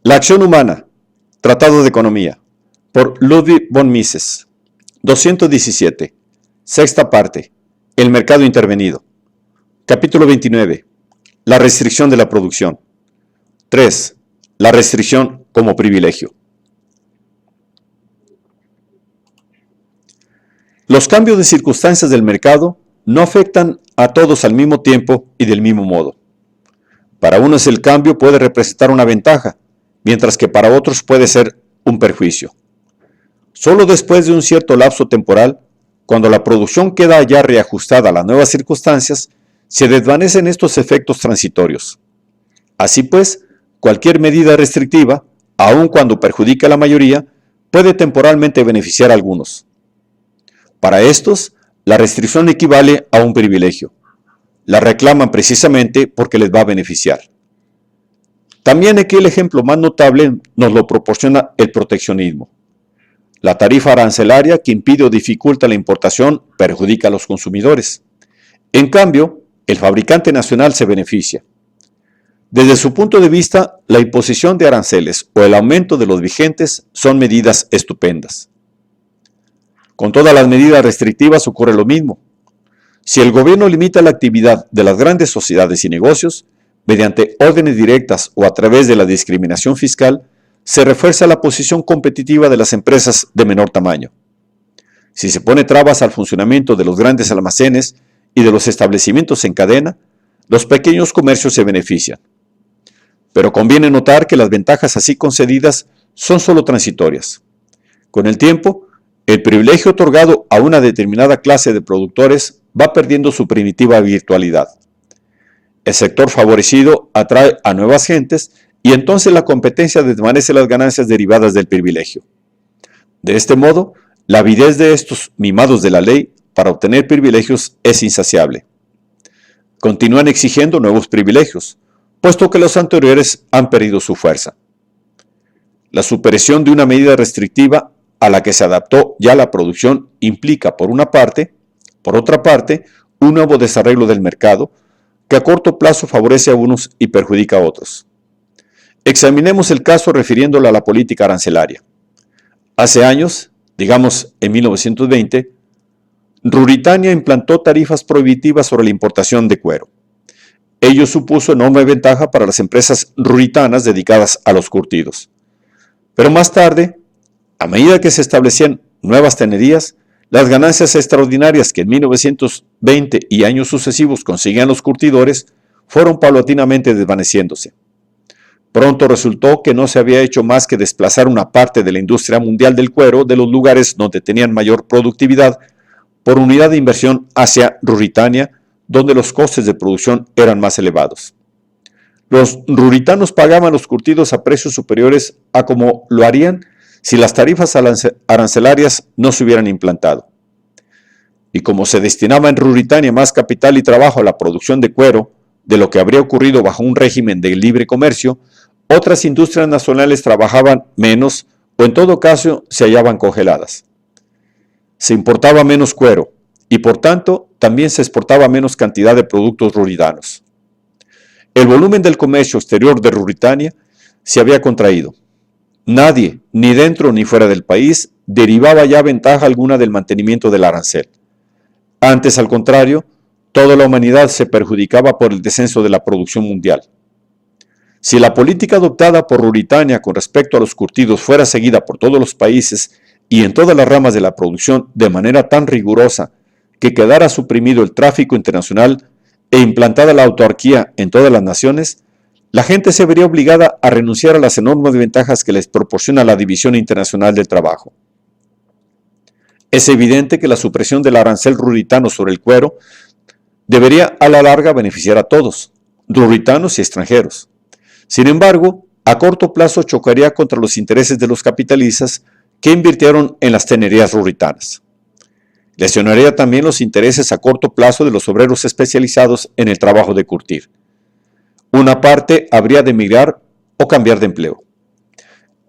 La acción humana, Tratado de Economía, por Ludwig von Mises. 217. Sexta parte. El mercado intervenido. Capítulo 29. La restricción de la producción. 3. La restricción como privilegio. Los cambios de circunstancias del mercado no afectan a todos al mismo tiempo y del mismo modo. Para unos el cambio puede representar una ventaja, mientras que para otros puede ser un perjuicio. Solo después de un cierto lapso temporal, cuando la producción queda ya reajustada a las nuevas circunstancias, se desvanecen estos efectos transitorios. Así pues, cualquier medida restrictiva, aun cuando perjudica a la mayoría, puede temporalmente beneficiar a algunos. Para estos, la restricción equivale a un privilegio. La reclaman precisamente porque les va a beneficiar. También aquí el ejemplo más notable nos lo proporciona el proteccionismo. La tarifa arancelaria que impide o dificulta la importación perjudica a los consumidores. En cambio, el fabricante nacional se beneficia. Desde su punto de vista, la imposición de aranceles o el aumento de los vigentes son medidas estupendas. Con todas las medidas restrictivas ocurre lo mismo. Si el gobierno limita la actividad de las grandes sociedades y negocios, mediante órdenes directas o a través de la discriminación fiscal, se refuerza la posición competitiva de las empresas de menor tamaño. Si se pone trabas al funcionamiento de los grandes almacenes y de los establecimientos en cadena, los pequeños comercios se benefician. Pero conviene notar que las ventajas así concedidas son solo transitorias. Con el tiempo, el privilegio otorgado a una determinada clase de productores va perdiendo su primitiva virtualidad. El sector favorecido atrae a nuevas gentes y entonces la competencia desvanece las ganancias derivadas del privilegio. De este modo, la avidez de estos mimados de la ley para obtener privilegios es insaciable. Continúan exigiendo nuevos privilegios, puesto que los anteriores han perdido su fuerza. La supresión de una medida restrictiva a la que se adaptó ya la producción implica, por otra parte, un nuevo desarreglo del mercado que a corto plazo favorece a unos y perjudica a otros. Examinemos el caso refiriéndolo a la política arancelaria. Hace años, digamos en 1920, Ruritania implantó tarifas prohibitivas sobre la importación de cuero. Ello supuso enorme ventaja para las empresas ruritanas dedicadas a los curtidos. Pero más tarde, a medida que se establecían nuevas tenerías, las ganancias extraordinarias que en 1920 y años sucesivos conseguían los curtidores fueron paulatinamente desvaneciéndose. Pronto resultó que no se había hecho más que desplazar una parte de la industria mundial del cuero de los lugares donde tenían mayor productividad por unidad de inversión hacia Ruritania, donde los costes de producción eran más elevados. Los ruritanos pagaban los curtidos a precios superiores a como lo harían si las tarifas arancelarias no se hubieran implantado. Y como se destinaba en Ruritania más capital y trabajo a la producción de cuero de lo que habría ocurrido bajo un régimen de libre comercio, otras industrias nacionales trabajaban menos o en todo caso se hallaban congeladas. Se importaba menos cuero y por tanto también se exportaba menos cantidad de productos ruritanos. El volumen del comercio exterior de Ruritania se había contraído. Nadie, ni dentro ni fuera del país, derivaba ya ventaja alguna del mantenimiento del arancel. Antes, al contrario, toda la humanidad se perjudicaba por el descenso de la producción mundial. Si la política adoptada por Ruritania con respecto a los curtidos fuera seguida por todos los países y en todas las ramas de la producción de manera tan rigurosa que quedara suprimido el tráfico internacional e implantada la autarquía en todas las naciones, la gente se vería obligada a renunciar a las enormes ventajas que les proporciona la división internacional del trabajo. Es evidente que la supresión del arancel ruritano sobre el cuero debería a la larga beneficiar a todos, ruritanos y extranjeros. Sin embargo, a corto plazo chocaría contra los intereses de los capitalistas que invirtieron en las tenerías ruritanas. Lesionaría también los intereses a corto plazo de los obreros especializados en el trabajo de curtir. Una parte habría de emigrar o cambiar de empleo.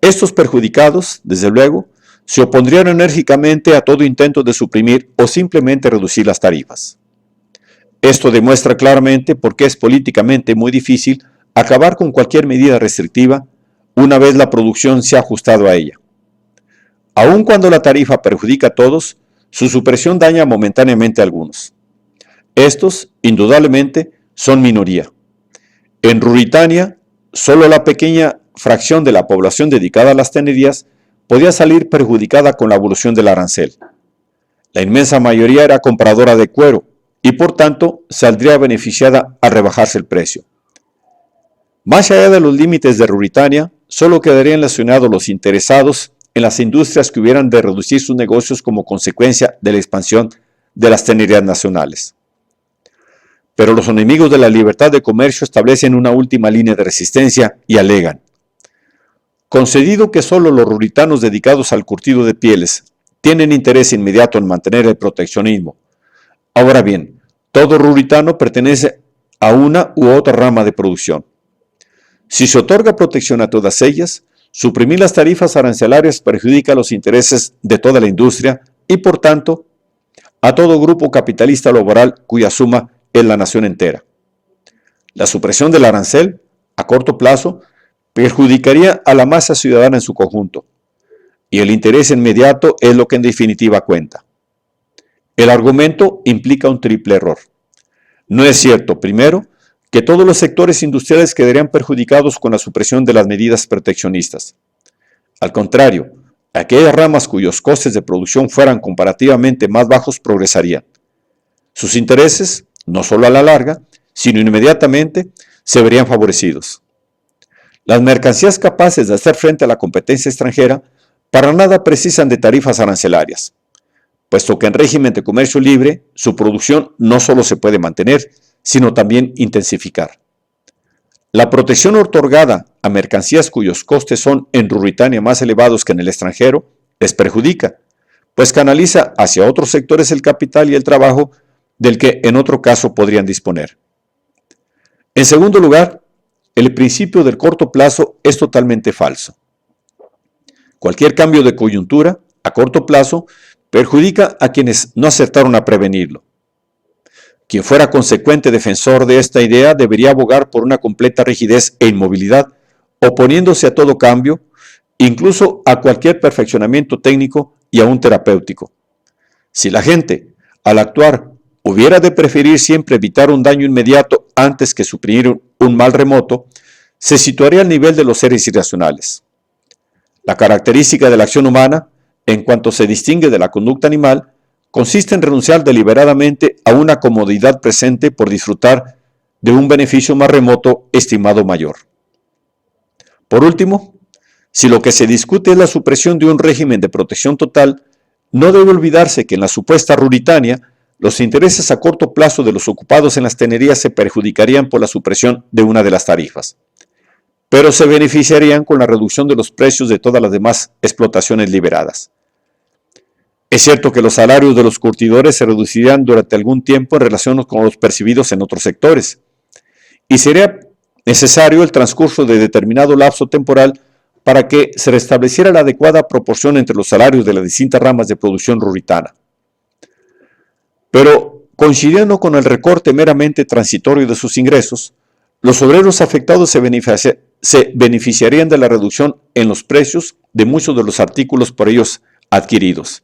Estos perjudicados, desde luego, se opondrían enérgicamente a todo intento de suprimir o simplemente reducir las tarifas. Esto demuestra claramente por qué es políticamente muy difícil acabar con cualquier medida restrictiva una vez la producción se ha ajustado a ella. Aun cuando la tarifa perjudica a todos, su supresión daña momentáneamente a algunos. Estos, indudablemente, son minoría. En Ruritania, solo la pequeña fracción de la población dedicada a las tenerías podía salir perjudicada con la evolución del arancel. La inmensa mayoría era compradora de cuero y por tanto saldría beneficiada al rebajarse el precio. Más allá de los límites de Ruritania, solo quedarían lesionados los interesados en las industrias que hubieran de reducir sus negocios como consecuencia de la expansión de las tenerías nacionales. Pero los enemigos de la libertad de comercio establecen una última línea de resistencia y alegan: concedido que solo los ruritanos dedicados al curtido de pieles tienen interés inmediato en mantener el proteccionismo. Ahora bien, todo ruritano pertenece a una u otra rama de producción. Si se otorga protección a todas ellas, suprimir las tarifas arancelarias perjudica los intereses de toda la industria y, por tanto, a todo grupo capitalista laboral cuya suma es la nación entera. La supresión del arancel, a corto plazo, perjudicaría a la masa ciudadana en su conjunto, y el interés inmediato es lo que en definitiva cuenta. El argumento implica un triple error. No es cierto, primero, que todos los sectores industriales quedarían perjudicados con la supresión de las medidas proteccionistas. Al contrario, aquellas ramas cuyos costes de producción fueran comparativamente más bajos progresarían. Sus intereses, no solo a la larga, sino inmediatamente, se verían favorecidos. Las mercancías capaces de hacer frente a la competencia extranjera para nada precisan de tarifas arancelarias, puesto que en régimen de comercio libre su producción no solo se puede mantener, sino también intensificar. La protección otorgada a mercancías cuyos costes son en Ruritania más elevados que en el extranjero les perjudica, pues canaliza hacia otros sectores el capital y el trabajo del que en otro caso podrían disponer. En segundo lugar, el principio del corto plazo es totalmente falso. Cualquier cambio de coyuntura a corto plazo perjudica a quienes no acertaron a prevenirlo. Quien fuera consecuente defensor de esta idea debería abogar por una completa rigidez e inmovilidad, oponiéndose a todo cambio, incluso a cualquier perfeccionamiento técnico y aún terapéutico. Si la gente, al actuar, hubiera de preferir siempre evitar un daño inmediato antes que suprimir un mal remoto, se situaría al nivel de los seres irracionales. La característica de la acción humana, en cuanto se distingue de la conducta animal, consiste en renunciar deliberadamente a una comodidad presente por disfrutar de un beneficio más remoto estimado mayor. Por último, si lo que se discute es la supresión de un régimen de protección total, no debe olvidarse que en la supuesta Ruritania, los intereses a corto plazo de los ocupados en las tenerías se perjudicarían por la supresión de una de las tarifas, pero se beneficiarían con la reducción de los precios de todas las demás explotaciones liberadas. Es cierto que los salarios de los curtidores se reducirían durante algún tiempo en relación con los percibidos en otros sectores, y sería necesario el transcurso de determinado lapso temporal para que se restableciera la adecuada proporción entre los salarios de las distintas ramas de producción ruritana. Pero, coincidiendo con el recorte meramente transitorio de sus ingresos, los obreros afectados se beneficiarían de la reducción en los precios de muchos de los artículos por ellos adquiridos.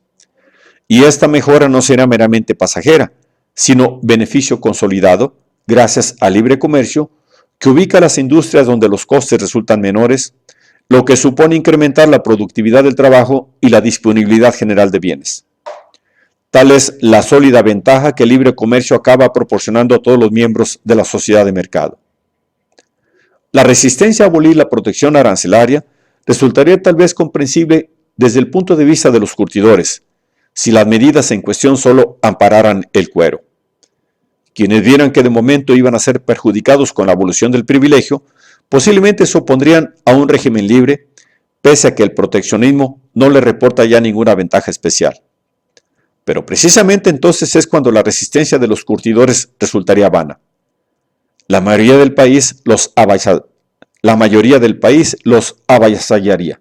Y esta mejora no será meramente pasajera, sino beneficio consolidado gracias al libre comercio que ubica las industrias donde los costes resultan menores, lo que supone incrementar la productividad del trabajo y la disponibilidad general de bienes. Tal es la sólida ventaja que el libre comercio acaba proporcionando a todos los miembros de la sociedad de mercado. La resistencia a abolir la protección arancelaria resultaría tal vez comprensible desde el punto de vista de los curtidores, si las medidas en cuestión solo ampararan el cuero. Quienes vieran que de momento iban a ser perjudicados con la abolición del privilegio, posiblemente se opondrían a un régimen libre, pese a que el proteccionismo no le reporta ya ninguna ventaja especial. Pero precisamente entonces es cuando la resistencia de los curtidores resultaría vana. La mayoría del país los avasallaría.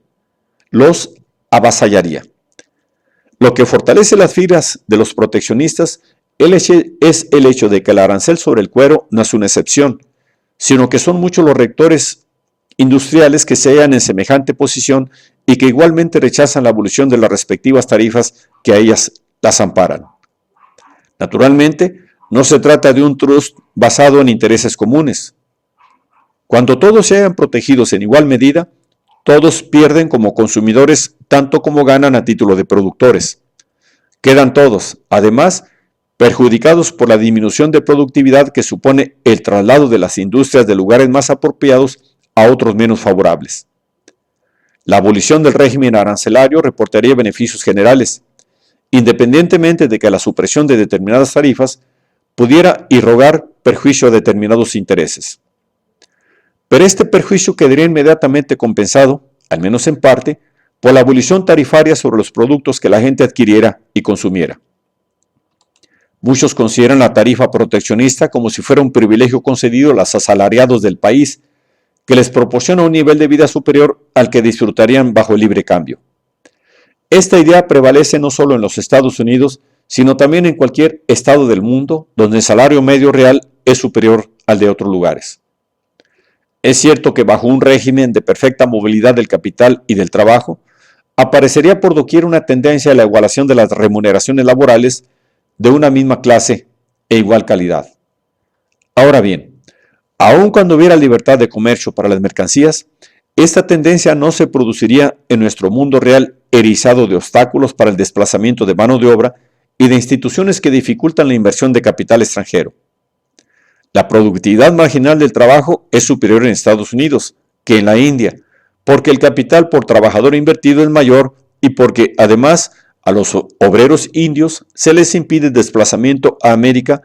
Lo que fortalece las filas de los proteccionistas es el hecho de que el arancel sobre el cuero no es una excepción, sino que son muchos los rectores industriales que se hallan en semejante posición y que igualmente rechazan la abolición de las respectivas tarifas que a ellas las amparan. Naturalmente, no se trata de un trust basado en intereses comunes. Cuando todos se hayan protegidos en igual medida, todos pierden como consumidores tanto como ganan a título de productores. Quedan todos, además, perjudicados por la disminución de productividad que supone el traslado de las industrias de lugares más apropiados a otros menos favorables. La abolición del régimen arancelario reportaría beneficios generales, independientemente de que la supresión de determinadas tarifas pudiera irrogar perjuicio a determinados intereses. Pero este perjuicio quedaría inmediatamente compensado, al menos en parte, por la abolición tarifaria sobre los productos que la gente adquiriera y consumiera. Muchos consideran la tarifa proteccionista como si fuera un privilegio concedido a los asalariados del país, que les proporciona un nivel de vida superior al que disfrutarían bajo el libre cambio. Esta idea prevalece no solo en los Estados Unidos, sino también en cualquier estado del mundo donde el salario medio real es superior al de otros lugares. Es cierto que bajo un régimen de perfecta movilidad del capital y del trabajo, aparecería por doquier una tendencia a la igualación de las remuneraciones laborales de una misma clase e igual calidad. Ahora bien, aun cuando hubiera libertad de comercio para las mercancías, esta tendencia no se produciría en nuestro mundo real erizado de obstáculos para el desplazamiento de mano de obra y de instituciones que dificultan la inversión de capital extranjero. La productividad marginal del trabajo es superior en Estados Unidos que en la India, porque el capital por trabajador invertido es mayor y porque, además, a los obreros indios se les impide el desplazamiento a América,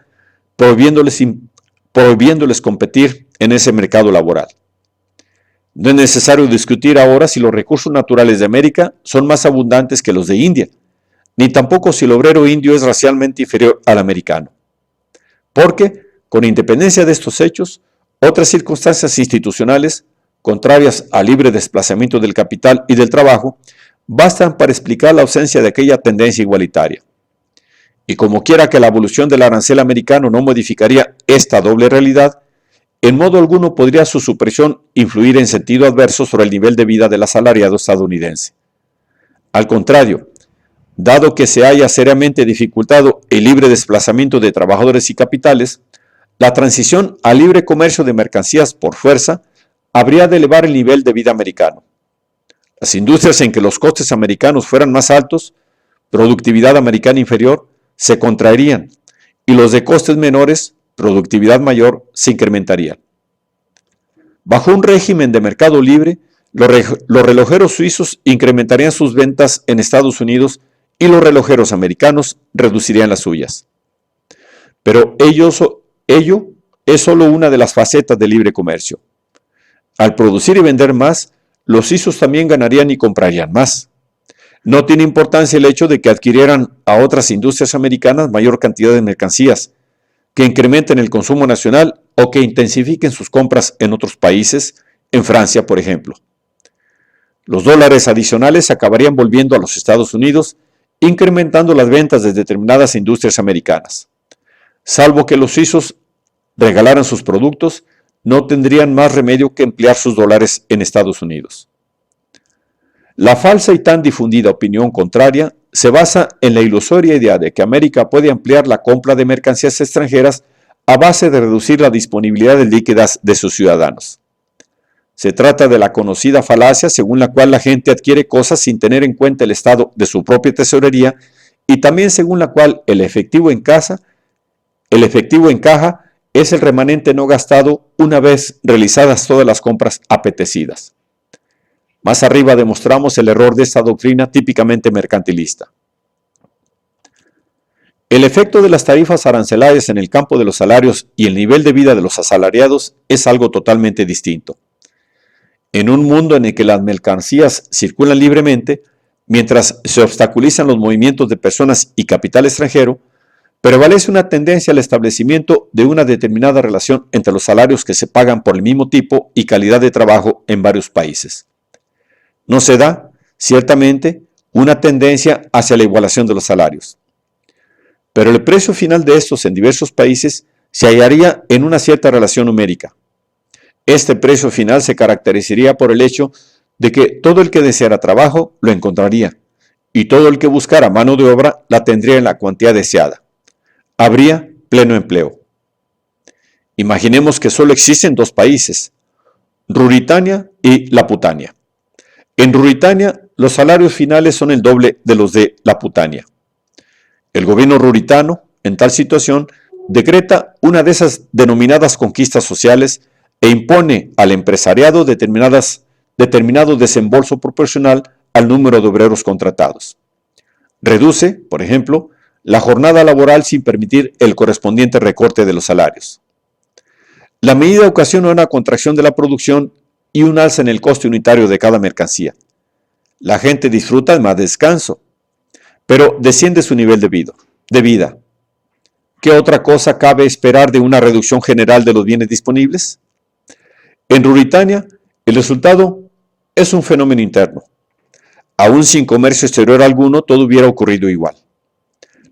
prohibiéndoles competir en ese mercado laboral. No es necesario discutir ahora si los recursos naturales de América son más abundantes que los de India, ni tampoco si el obrero indio es racialmente inferior al americano. Porque, con independencia de estos hechos, otras circunstancias institucionales, contrarias al libre desplazamiento del capital y del trabajo, bastan para explicar la ausencia de aquella tendencia igualitaria. Y como quiera que la abolición del arancel americano no modificaría esta doble realidad, en modo alguno podría su supresión influir en sentido adverso sobre el nivel de vida del asalariado estadounidense. Al contrario, dado que se haya seriamente dificultado el libre desplazamiento de trabajadores y capitales, la transición al libre comercio de mercancías por fuerza habría de elevar el nivel de vida americano. Las industrias en que los costes americanos fueran más altos, productividad americana inferior, se contraerían, y los de costes menores, productividad mayor, se incrementarían. Bajo un régimen de mercado libre, los relojeros suizos incrementarían sus ventas en Estados Unidos y los relojeros americanos reducirían las suyas. Pero ello es solo una de las facetas del libre comercio. Al producir y vender más, los suizos también ganarían y comprarían más. No tiene importancia el hecho de que adquirieran a otras industrias americanas mayor cantidad de mercancías, que incrementen el consumo nacional o que intensifiquen sus compras en otros países, en Francia, por ejemplo. Los dólares adicionales acabarían volviendo a los Estados Unidos, incrementando las ventas de determinadas industrias americanas. Salvo que los suizos regalaran sus productos, no tendrían más remedio que emplear sus dólares en Estados Unidos. La falsa y tan difundida opinión contraria se basa en la ilusoria idea de que América puede ampliar la compra de mercancías extranjeras a base de reducir la disponibilidad de líquidas de sus ciudadanos. Se trata de la conocida falacia según la cual la gente adquiere cosas sin tener en cuenta el estado de su propia tesorería y también según la cual el efectivo en caja es el remanente no gastado una vez realizadas todas las compras apetecidas. Más arriba demostramos el error de esta doctrina típicamente mercantilista. El efecto de las tarifas arancelarias en el campo de los salarios y el nivel de vida de los asalariados es algo totalmente distinto. En un mundo en el que las mercancías circulan libremente, mientras se obstaculizan los movimientos de personas y capital extranjero, prevalece una tendencia al establecimiento de una determinada relación entre los salarios que se pagan por el mismo tipo y calidad de trabajo en varios países. No se da, ciertamente, una tendencia hacia la igualación de los salarios. Pero el precio final de estos en diversos países se hallaría en una cierta relación numérica. Este precio final se caracterizaría por el hecho de que todo el que deseara trabajo lo encontraría, y todo el que buscara mano de obra la tendría en la cuantía deseada. Habría pleno empleo. Imaginemos que solo existen dos países, Ruritania y Laputania. En Ruritania, los salarios finales son el doble de los de Laputania. El gobierno ruritano, en tal situación, decreta una de esas denominadas conquistas sociales e impone al empresariado determinado desembolso proporcional al número de obreros contratados. Reduce, por ejemplo, la jornada laboral sin permitir el correspondiente recorte de los salarios. La medida ocasiona una contracción de la producción y un alza en el coste unitario de cada mercancía. La gente disfruta de más descanso, pero desciende su nivel de vida. ¿Qué otra cosa cabe esperar de una reducción general de los bienes disponibles? En Ruritania, el resultado es un fenómeno interno. Aún sin comercio exterior alguno, todo hubiera ocurrido igual.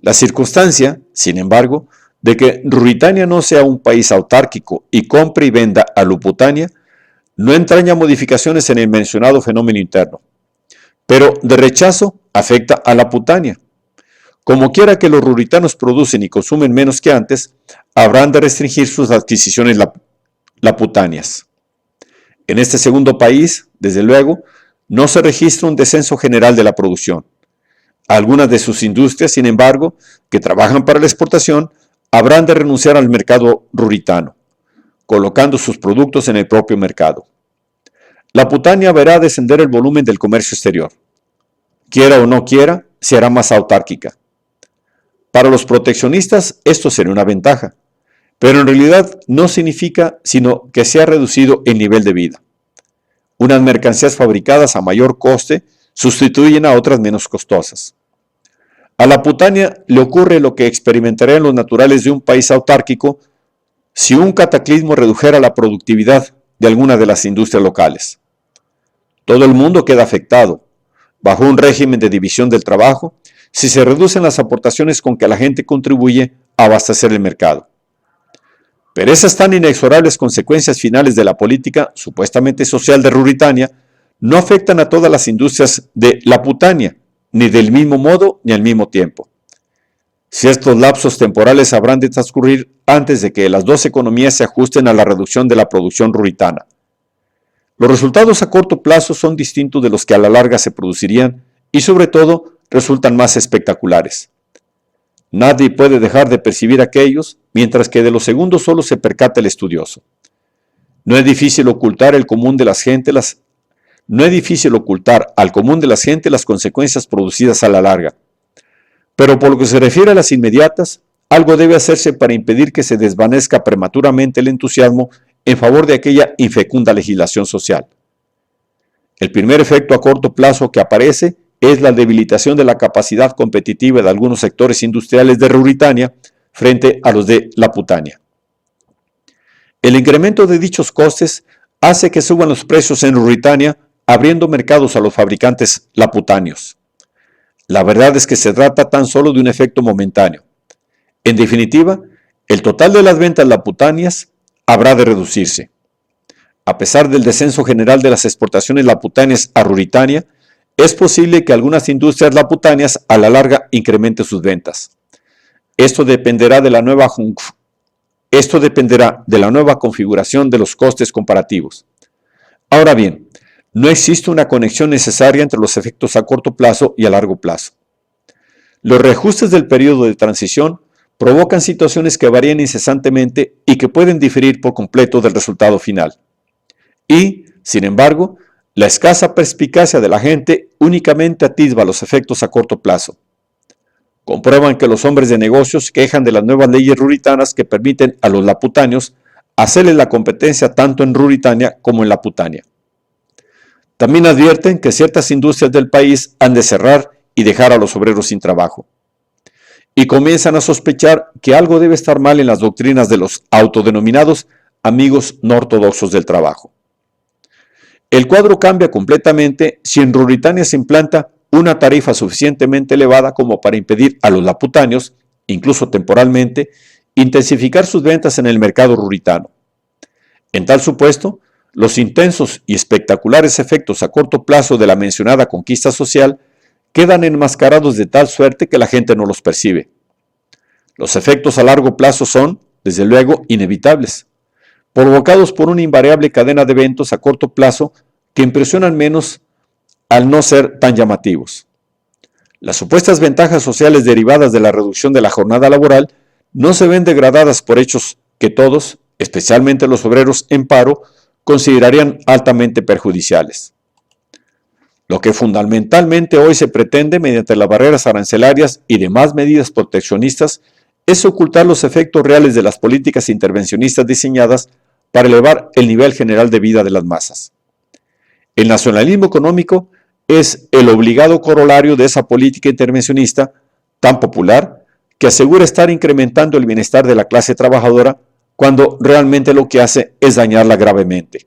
La circunstancia, sin embargo, de que Ruritania no sea un país autárquico y compre y venda a Laputania, no entraña modificaciones en el mencionado fenómeno interno, pero de rechazo afecta a Laputania. Como quiera que los ruritanos producen y consumen menos que antes, habrán de restringir sus adquisiciones laputanias. En este segundo país, desde luego, no se registra un descenso general de la producción. Algunas de sus industrias, sin embargo, que trabajan para la exportación, habrán de renunciar al mercado ruritano, colocando sus productos en el propio mercado. Laputania verá descender el volumen del comercio exterior. Quiera o no quiera, se hará más autárquica. Para los proteccionistas esto será una ventaja, pero en realidad no significa sino que se ha reducido el nivel de vida. Unas mercancías fabricadas a mayor coste sustituyen a otras menos costosas. A Laputania le ocurre lo que experimentarían los naturales de un país autárquico si un cataclismo redujera la productividad de alguna de las industrias locales. Todo el mundo queda afectado, bajo un régimen de división del trabajo, si se reducen las aportaciones con que la gente contribuye a abastecer el mercado. Pero esas tan inexorables consecuencias finales de la política supuestamente social de Ruritania no afectan a todas las industrias de Laputania, ni del mismo modo ni al mismo tiempo. Ciertos lapsos temporales habrán de transcurrir antes de que las dos economías se ajusten a la reducción de la producción ruritana. Los resultados a corto plazo son distintos de los que a la larga se producirían y sobre todo resultan más espectaculares. Nadie puede dejar de percibir aquellos, mientras que de los segundos solo se percata el estudioso. No es difícil ocultar al común de las gentes las consecuencias producidas a la larga. Pero por lo que se refiere a las inmediatas, algo debe hacerse para impedir que se desvanezca prematuramente el entusiasmo en favor de aquella infecunda legislación social. El primer efecto a corto plazo que aparece es la debilitación de la capacidad competitiva de algunos sectores industriales de Ruritania frente a los de Laputania. El incremento de dichos costes hace que suban los precios en Ruritania, abriendo mercados a los fabricantes laputanios. La verdad es que se trata tan solo de un efecto momentáneo. En definitiva, el total de las ventas laputanias habrá de reducirse. A pesar del descenso general de las exportaciones laputanias a Ruritania, es posible que algunas industrias laputanias a la larga incrementen sus ventas. Esto dependerá de la nueva configuración de los costes comparativos. Ahora bien, no existe una conexión necesaria entre los efectos a corto plazo y a largo plazo. Los reajustes del periodo de transición provocan situaciones que varían incesantemente y que pueden diferir por completo del resultado final. Y, sin embargo, la escasa perspicacia de la gente únicamente atisba los efectos a corto plazo. Comprueban que los hombres de negocios se quejan de las nuevas leyes ruritanas que permiten a los laputanios hacerles la competencia tanto en Ruritania como en Laputania. También advierten que ciertas industrias del país han de cerrar y dejar a los obreros sin trabajo. Y comienzan a sospechar que algo debe estar mal en las doctrinas de los autodenominados amigos no ortodoxos del trabajo. El cuadro cambia completamente si en Ruritania se implanta una tarifa suficientemente elevada como para impedir a los laputanios, incluso temporalmente, intensificar sus ventas en el mercado ruritano. En tal supuesto, los intensos y espectaculares efectos a corto plazo de la mencionada conquista social quedan enmascarados de tal suerte que la gente no los percibe. Los efectos a largo plazo son, desde luego, inevitables, provocados por una invariable cadena de eventos a corto plazo que impresionan menos al no ser tan llamativos. Las supuestas ventajas sociales derivadas de la reducción de la jornada laboral no se ven degradadas por hechos que todos, especialmente los obreros en paro, considerarían altamente perjudiciales. Lo que fundamentalmente hoy se pretende mediante las barreras arancelarias y demás medidas proteccionistas es ocultar los efectos reales de las políticas intervencionistas diseñadas para elevar el nivel general de vida de las masas. El nacionalismo económico es el obligado corolario de esa política intervencionista tan popular que asegura estar incrementando el bienestar de la clase trabajadora cuando realmente lo que hace es dañarla gravemente.